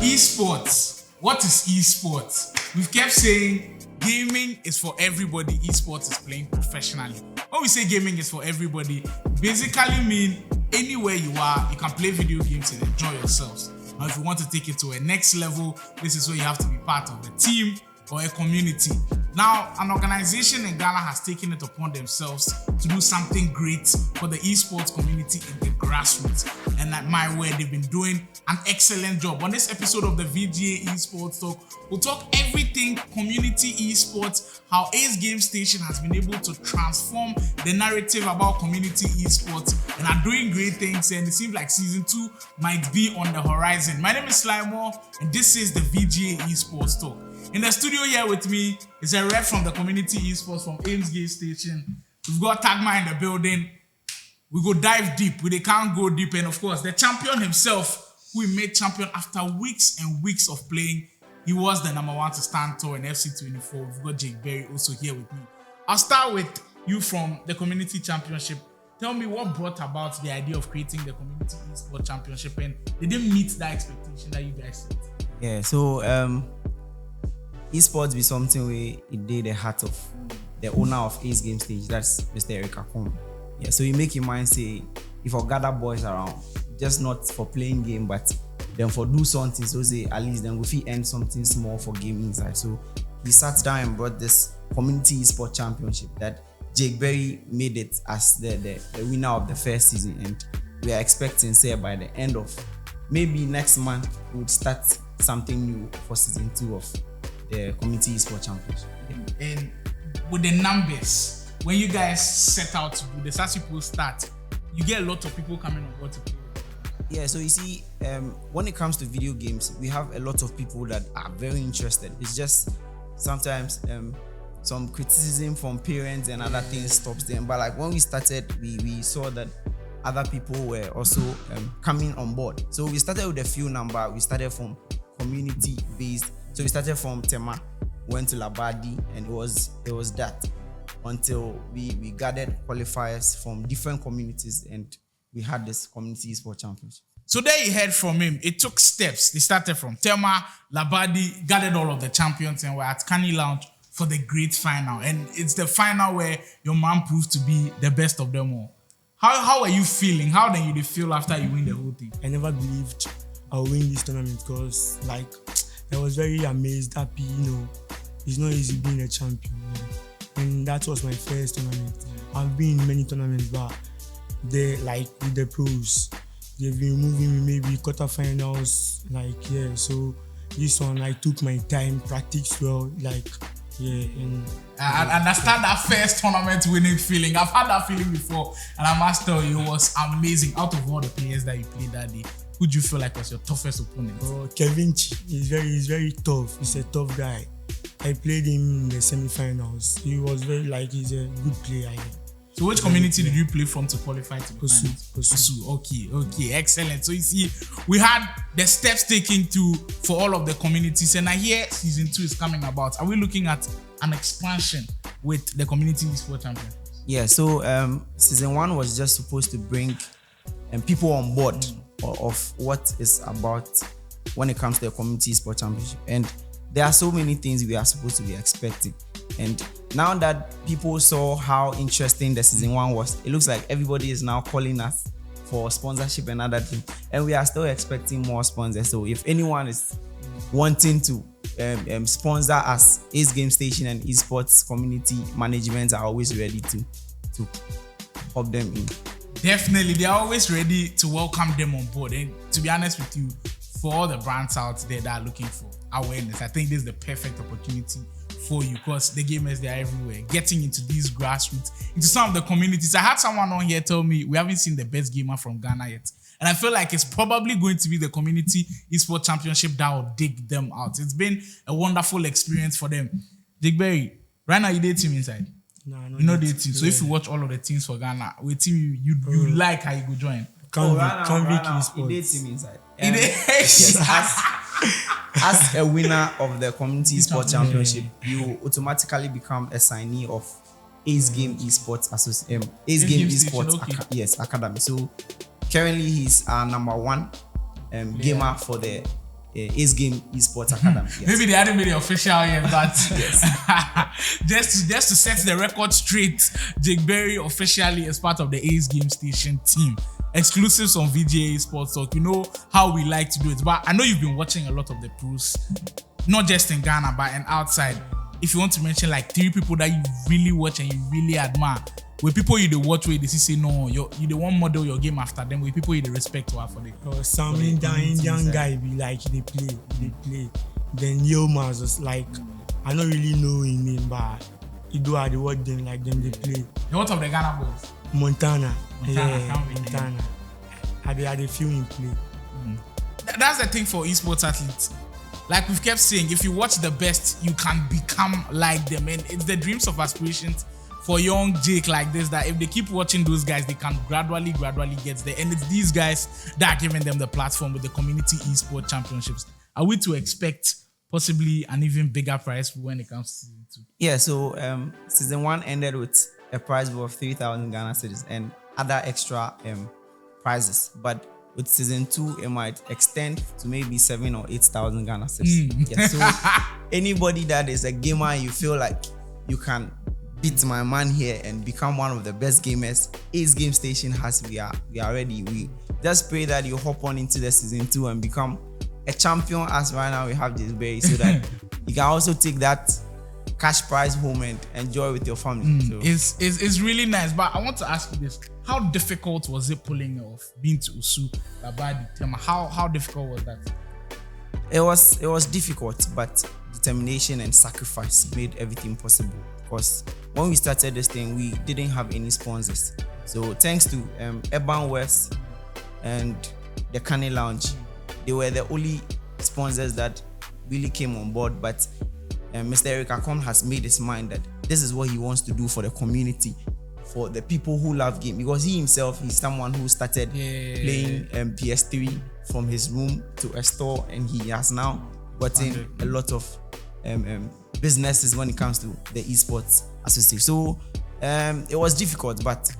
Esports. What is esports? We've kept saying gaming is for everybody. Esports is playing professionally. When we say gaming is for everybody, basically mean anywhere you are, you can play video games and enjoy yourselves. Now, if you want to take it to a next level, this is where you have to be part of a team or a community. Now, an organization in Ghana has taken it upon themselves to do something great for the esports community in the grassroots. And at my word, they've been doing an excellent job. On this episode of the VGA ESPORTS Talk, we'll talk everything community esports, how Ace Game Station has been able to transform the narrative about community esports and are doing great things. And it seems like season 2 might be on the horizon. My name is Slimore, and this is the VGA ESPORTS Talk. In the studio here with me is a rep from the community esports from Ace Game Station. We've got Tagma in the building. We go dive deep. We can't go deep. And of course, the champion himself, who we made champion after weeks and weeks of playing. He was the number 1 to stand tall in FC24. We've got Jake Berry also here with me. I'll start with you from the community championship. Tell me what brought about the idea of creating the community esports championship, and did it meet that expectation that you guys set? Yeah, so esports be something where it did the heart of the owner of Ace Game Stage, that's Mr. Eric Akon. Yeah, so you make your mind say, if I gather boys around, just not for playing game, but then for do something, so say at least then we fit earn something small for gaming side. So he sat down and brought this community esports championship that Jake Berry made it as the winner of the first season, and we are expecting, say, by the end of maybe next month, we would start something new for season 2 of the community esports championship. Yeah. And with the numbers, when you guys set out to do this, as people start, you get a lot of people coming on board to play. Yeah, so you see, when it comes to video games, we have a lot of people that are very interested. It's just sometimes some criticism from parents and other things stops them. But like when we started, we saw that other people were also coming on board. So we started with a few number. We started from community based. So we started from Tema, went to Labadi, and it was that until we gathered qualifiers from different communities, and we had this community esports championship. So there you heard from him. It took steps. They started from Tema, Labadi, gathered all of the champions, and we're at Kani Lounge for the great final. And it's the final where your man proved to be the best of them all. How are you feeling? How did you feel after you win the whole thing? I never believed I would win this tournament because I was very amazed, happy, it's not easy being a champion. And that was my first tournament. I've been in many tournaments, but with the pros, they've been moving me maybe quarterfinals, so this one I took my time, practiced well, and I understand that first tournament winning feeling. I've had that feeling before, and I must tell you, it was amazing. Out of all the players that you played that day, who do you feel like was your toughest opponent? Oh, Kevin Chi. He's very tough. He's a tough guy. I played him in the semi-finals. He was he's a good player. So which community did you play from to qualify to the finals? Posu. Okay, excellent. So you see, we had the steps taken for all of the communities, and I hear season 2 is coming about. Are we looking at an expansion with the community esports championships? Yeah, so season 1 was just supposed to bring people on board of what is about when it comes to the community esports championship, and there are so many things we are supposed to be expecting. And now that people saw how interesting the season 1 was, it looks like everybody is now calling us for sponsorship and other things, and we are still expecting more sponsors. So if anyone is wanting to sponsor us, Ace Game Station and esports community management are always ready to help them in. Definitely, they are always ready to welcome them on board. And to be honest with you, for all the brands out there that are looking for awareness, I think this is the perfect opportunity for you, because the gamers, they are everywhere, getting into these grassroots, into some of the communities. I had someone on here tell me we haven't seen the best gamer from Ghana yet, and I feel like it's probably going to be the community esports championship that will dig them out. It's been a wonderful experience for them. Jake Berry, right now you date team inside? No, you know the team. So if you watch all of the teams for Ghana, with team you like how you go join. Esports. You date team inside. Yes, as a winner of the community esports championship, you automatically become a signee of Ace Game ESPORTS Ace Game ESPORTS Academy. So currently he's our number 1 gamer for the Ace Game Esports Academy. Yes. Maybe they hadn't made it official yet, but just to set the record straight, Jake Berry officially is part of the Ace Game Station team. Exclusives on VGA ESPORTS Talk. You know how we like to do it, but I know you've been watching a lot of the pros, not just in Ghana but and outside. If you want to mention like 3 people that you really watch and you really admire, with people you the watch where they say no, you the one model your game after them, with people you the respect to for the. Some Indian guy be like they play. Then Yilmaz was like, I don't really know his name, but he do the work then like them they play. The what of the Ghana boys? Montana. Montana. I had a few in play. That's the thing for esports athletes. Like we've kept saying, if you watch the best, you can become like them, and it's the dreams of aspirations for young Jake like this, that if they keep watching those guys, they can gradually get there. And it's these guys that are giving them the platform with the community esports championships. Are we to expect possibly an even bigger prize when it comes to season 2? Yeah, so season 1 ended with a prize pool of 3,000 Ghana cedis and other extra prizes. But with season 2, it might extend to maybe 7,000 or 8,000 Ghana cedis. Yeah, so anybody that is a gamer, you feel like you can beat my man here and become one of the best gamers, Ace Game Station we are ready. We just pray that you hop on into the season 2 and become a champion, as right now we have this berry, so that you can also take that cash prize home and enjoy with your family. So It's really nice. But I want to ask you this: how difficult was it pulling off being to Usu Labadi Tema? How difficult was that? It was difficult, but determination and sacrifice made everything possible. Because when we started this thing, we didn't have any sponsors. So thanks to Urban West and the Kane Lounge, they were the only sponsors that really came on board. But Mr. Eric Akon has made his mind that this is what he wants to do for the community, for the people who love game. Because he himself, he's someone who started playing PS3 from his room to a store, and he has now gotten a lot of businesses when it comes to the esports association. So it was difficult, but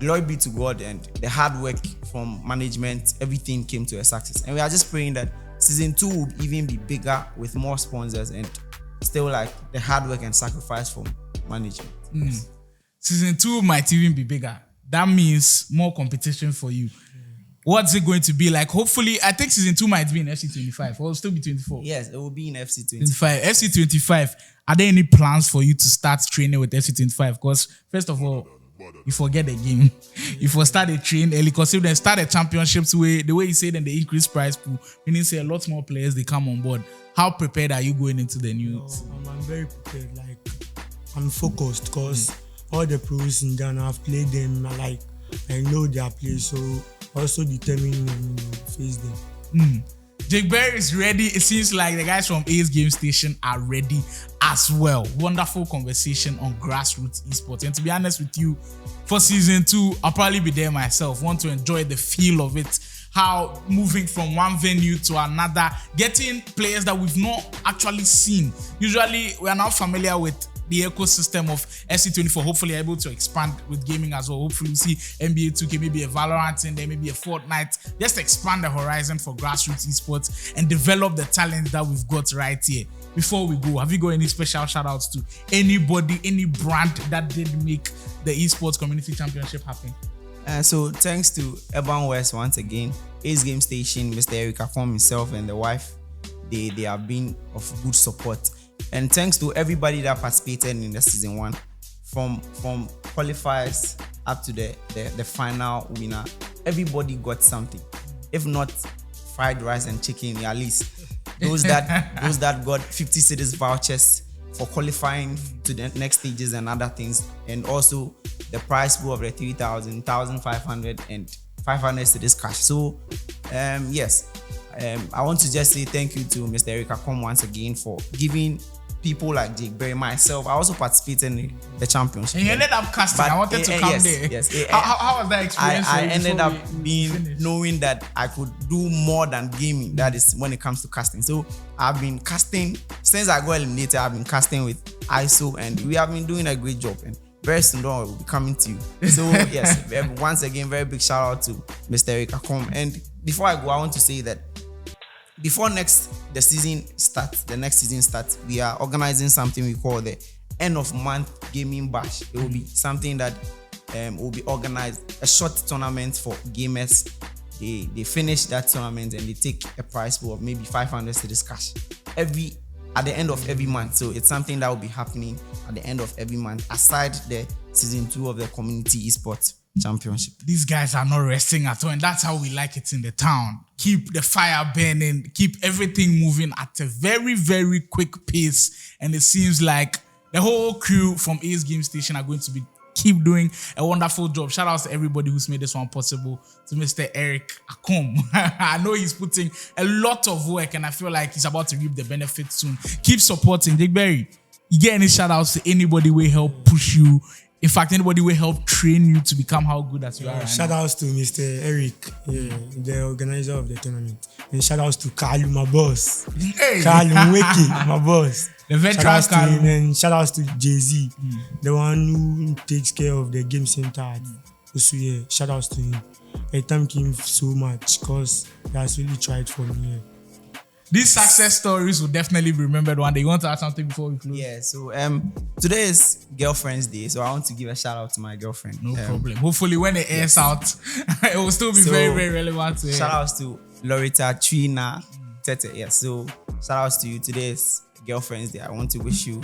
glory be to God and the hard work from management, everything came to a success. And we are just praying that season 2 will even be bigger with more sponsors and still like the hard work and sacrifice from management. Season 2 might even be bigger. That means more competition for you. What's it going to be like? Hopefully, I think season 2 might be in FC25 or it'll still be 24. Yes, it will be in FC25. FC25. Are there any plans for you to start training with FC25? Because first of all, you forget the game. You for start a train early, because if they start a championships way, the way you say then they increase prize pool, meaning say a lot more players they come on board. How prepared are you going into the new? I'm very prepared. Like I'm focused because all the pros in Ghana I've played them. Like I know their play, so also determined to face them. Jake Berry is ready. It seems like the guys from Ace Game Station are ready as well. Wonderful conversation on grassroots esports. And to be honest with you, for season 2, I'll probably be there myself. Want to enjoy the feel of it. How moving from one venue to another, getting players that we've not actually seen. Usually, we are now familiar with the ecosystem of SC24, hopefully able to expand with gaming as well. Hopefully we see NBA 2K, maybe a Valorant in there, maybe a Fortnite. Just expand the horizon for grassroots esports and develop the talent that we've got right here. Before we go, have you got any special shout outs to anybody, any brand that did make the esports community championship happen? So thanks to Urban West once again, Ace Game Station, Mr. Eric Afom himself and the wife, they have been of good support. And thanks to everybody that participated in the season 1, from qualifiers up to the final winner, everybody got something. If not fried rice and chicken, at least those that got 50 cedis vouchers for qualifying to the next stages and other things, and also the prize pool of the 3,000, 1,500 and 500 cedis cash. So yes. I want to just say thank you to Mr. Eric Akom once again for giving people like Jake Berry, myself. I also participated in the championship. And you ended up casting. I wanted to come there. Yes. How was that experience? I ended up knowing that I could do more than gaming. That is when it comes to casting. So I've been casting since I got eliminated. I've been casting with ISO, and we have been doing a great job. And very soon, we'll be coming to you. So yes, once again, very big shout out to Mr. Eric Akom. And before I go, I want to say that before the next season starts, we are organizing something we call the end of month gaming bash. It will be something that will be organized, a short tournament for gamers. They finish that tournament and they take a prize pool of maybe 500 cedis cash at the end of every month. So it's something that will be happening at the end of every month, aside the season 2 of the community esports championship. These guys are not resting at all, and that's how we like it in the town. Keep the fire burning, keep everything moving at a very, very quick pace. And it seems like the whole crew from Ace Game Station are going to keep doing a wonderful job. Shout out to everybody who's made this one possible. To Mr. Eric Akom. I know he's putting a lot of work, and I feel like he's about to reap the benefits soon. Keep supporting. Dick Berry, you get any shout outs to anybody who help push you? In fact, anybody will help train you to become how good as you are right shout now? outs to Mr. Eric, the organizer of the tournament. And shout outs to Kalu, my boss. Hey. Kalu Mweke, my boss. The veteran shout outs to Kalu. him, and shout outs to Jay-Z, the one who takes care of the game center. Also, yeah, shout outs to him. I thank him so much because he has really tried for me. Yeah. These success stories will definitely be remembered one day. You want to add something before we close? Yeah, so today is Girlfriend's Day, so I want to give a shout out to my girlfriend. No problem. Hopefully when it airs out, it will still be very, very relevant to her. Shout outs to Loretta, Trina, Tete. Yeah, so shout outs to you. Today is Girlfriend's Day. I want to wish you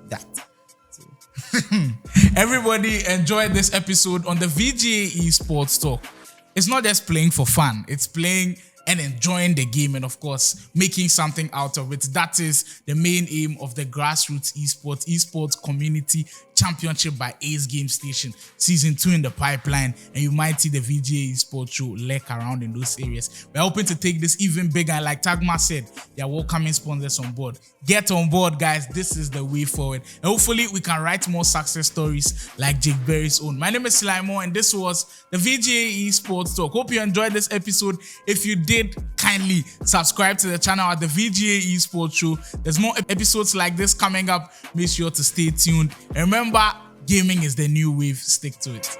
that. So. Everybody enjoyed this episode on the VGA Esports Talk. It's not just playing for fun. It's playing and enjoying the game, and of course making something out of it. That is the main aim of the Grassroots Esports Community Championship by Ace Game Station. Season 2 in the pipeline, and you might see the VGA Esports show lurk around in those areas. We're hoping to take this even bigger, and like Tagma said, they are welcoming sponsors on board. Get on board, guys. This is the way forward, and hopefully we can write more success stories like Jake Berry's own. My name is Slymo, and this was the VGA Esports Talk. Hope you enjoyed this episode. If you did, kindly subscribe to the channel at the VGA Esports Show. There's more episodes like this coming up. Make sure to stay tuned. And remember, gaming is the new wave. Stick to it.